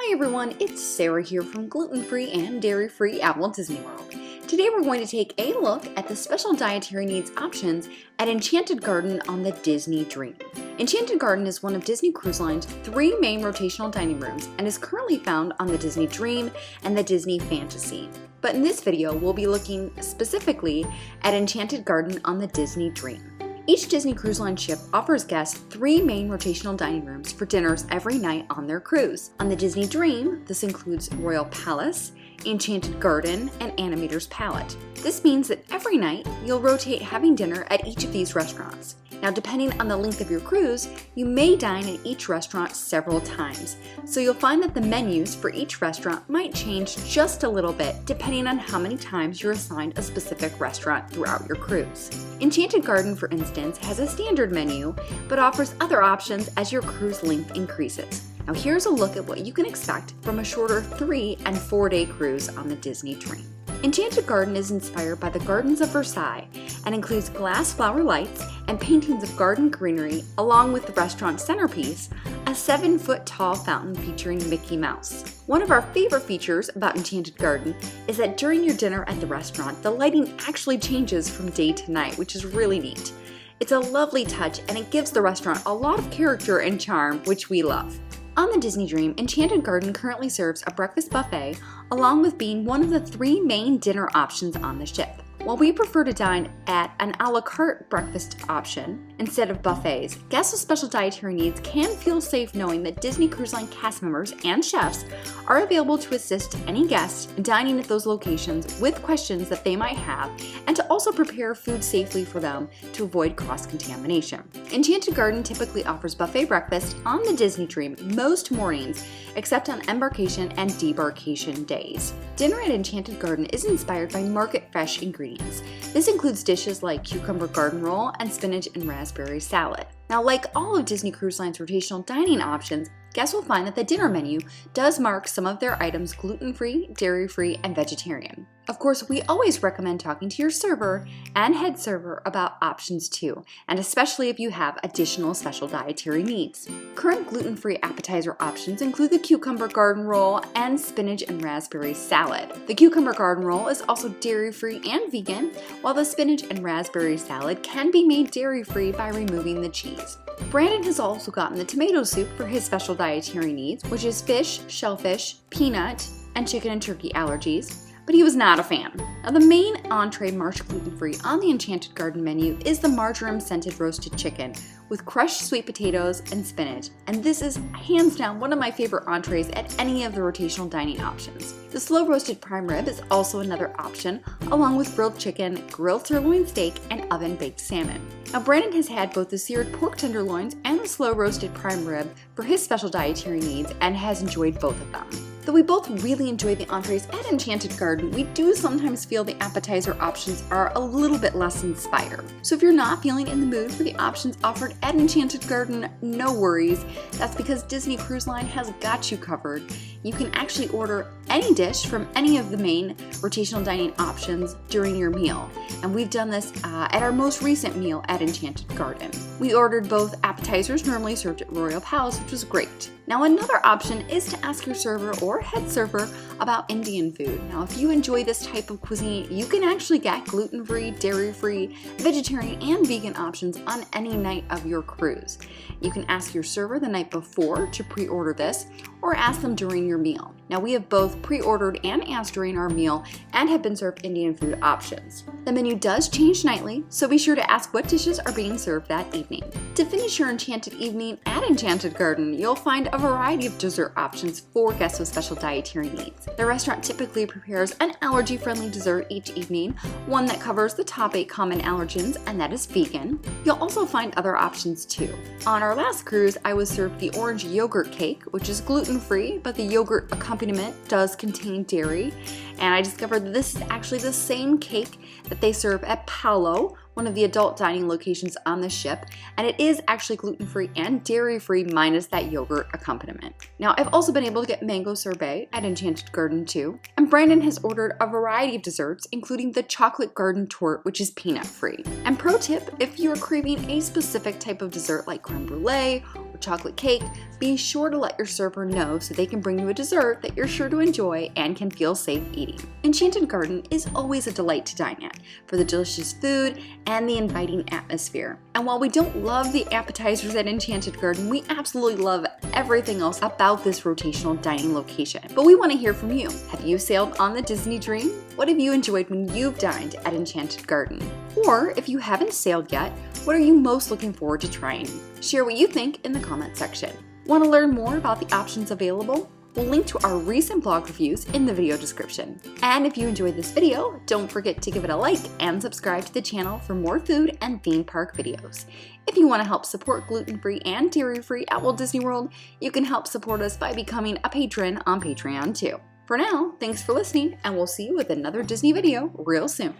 Hi everyone, it's Sarah here from gluten-free and dairy-free at Walt Disney World. Today we're going to take a look at the special dietary needs options at Enchanted Garden on the Disney Dream. Enchanted Garden is one of Disney Cruise Line's 3 main rotational dining rooms and is currently found on the Disney Dream and the Disney Fantasy. But in this video, we'll be looking specifically at Enchanted Garden on the Disney Dream. Each Disney Cruise Line ship offers guests 3 main rotational dining rooms for dinners every night on their cruise. On the Disney Dream, this includes Royal Palace, Enchanted Garden, and Animator's Palette. This means that every night, you'll rotate having dinner at each of these restaurants. Now, depending on the length of your cruise, you may dine at each restaurant several times, so you'll find that the menus for each restaurant might change just a little bit depending on how many times you're assigned a specific restaurant throughout your cruise. Enchanted Garden, for instance, has a standard menu, but offers other options as your cruise length increases. Now here's a look at what you can expect from a shorter 3- and 4-day cruise on the Disney Dream. Enchanted Garden is inspired by the Gardens of Versailles and includes glass flower lights and paintings of garden greenery, along with the restaurant centerpiece, a 7-foot-tall fountain featuring Mickey Mouse. One of our favorite features about Enchanted Garden is that during your dinner at the restaurant, the lighting actually changes from day to night, which is really neat. It's a lovely touch and it gives the restaurant a lot of character and charm, which we love. On the Disney Dream, Enchanted Garden currently serves a breakfast buffet, along with being one of the 3 main dinner options on the ship. While we prefer to dine at an a la carte breakfast option instead of buffets, guests with special dietary needs can feel safe knowing that Disney Cruise Line cast members and chefs are available to assist any guests dining at those locations with questions that they might have, and to also prepare food safely for them to avoid cross-contamination. Enchanted Garden typically offers buffet breakfast on the Disney Dream most mornings, except on embarkation and debarkation days. Dinner at Enchanted Garden is inspired by market-fresh ingredients. This includes dishes like cucumber garden roll and spinach and raspberry salad. Now, like all of Disney Cruise Line's rotational dining options, guests will find that the dinner menu does mark some of their items gluten-free, dairy-free, and vegetarian. Of course, we always recommend talking to your server and head server about options too, and especially if you have additional special dietary needs. Current gluten-free appetizer options include the cucumber garden roll and spinach and raspberry salad. The cucumber garden roll is also dairy-free and vegan, while the spinach and raspberry salad can be made dairy-free by removing the cheese. Brandon has also gotten the tomato soup for his special dietary needs, which is fish, shellfish, peanut, and chicken and turkey allergies, but he was not a fan. Now, the main entree marked gluten-free on the Enchanted Garden menu is the Marjoram scented roasted chicken with crushed sweet potatoes and spinach, and this is hands down one of my favorite entrees at any of the rotational dining options. The slow roasted prime rib is also another option, along with grilled chicken, grilled sirloin steak, and oven baked salmon. Now, Brandon has had both the seared pork tenderloins and the slow roasted prime rib for his special dietary needs and has enjoyed both of them. Though we both really enjoy the entrees at Enchanted Garden, we do sometimes feel the appetizer options are a little bit less inspired. So if you're not feeling in the mood for the options offered at Enchanted Garden, no worries. That's because Disney Cruise Line has got you covered. You can actually order any dish from any of the main rotational dining options during your meal. And we've done this at our most recent meal at Enchanted Garden. We ordered both appetizers normally served at Royal Palace, which was great. Now, another option is to ask your server or head server about Indian food. Now, if you enjoy this type of cuisine, you can actually get gluten-free, dairy-free, vegetarian, and vegan options on any night of your cruise. You can ask your server the night before to pre-order this, or ask them during your meal. Now, we have both pre-ordered and asked during our meal and have been served Indian food options. The menu does change nightly, so be sure to ask what dishes are being served that evening. To finish your enchanted evening at Enchanted Garden, you'll find a variety of dessert options for guests with special dietary needs. The restaurant typically prepares an allergy-friendly dessert each evening, one that covers the top 8 common allergens, and that is vegan. You'll also find other options too. On our last cruise, I was served the orange yogurt cake, which is gluten-free, but the yogurt accompaniment does contain dairy, and I discovered that this is actually the same cake that they serve at Palo, one of the adult dining locations on the ship, and it is actually gluten-free and dairy-free minus that yogurt accompaniment. Now, I've also been able to get mango sorbet at Enchanted Garden too, and Brandon has ordered a variety of desserts, including the chocolate garden torte, which is peanut-free. And pro tip, if you're craving a specific type of dessert like creme brulee or chocolate cake, be sure to let your server know so they can bring you a dessert that you're sure to enjoy and can feel safe eating. Enchanted Garden is always a delight to dine at for the delicious food and the inviting atmosphere. And while we don't love the appetizers at Enchanted Garden, we absolutely love everything else about this rotational dining location. But we want to hear from you. Have you sailed on the Disney Dream? What have you enjoyed when you've dined at Enchanted Garden? Or if you haven't sailed yet, what are you most looking forward to trying? Share what you think in the comment section. Want to learn more about the options available? We'll link to our recent blog reviews in the video description. And if you enjoyed this video, don't forget to give it a like and subscribe to the channel for more food and theme park videos. If you want to help support gluten-free and dairy-free at Walt Disney World, you can help support us by becoming a patron on Patreon too. For now, thanks for listening, and we'll see you with another Disney video real soon.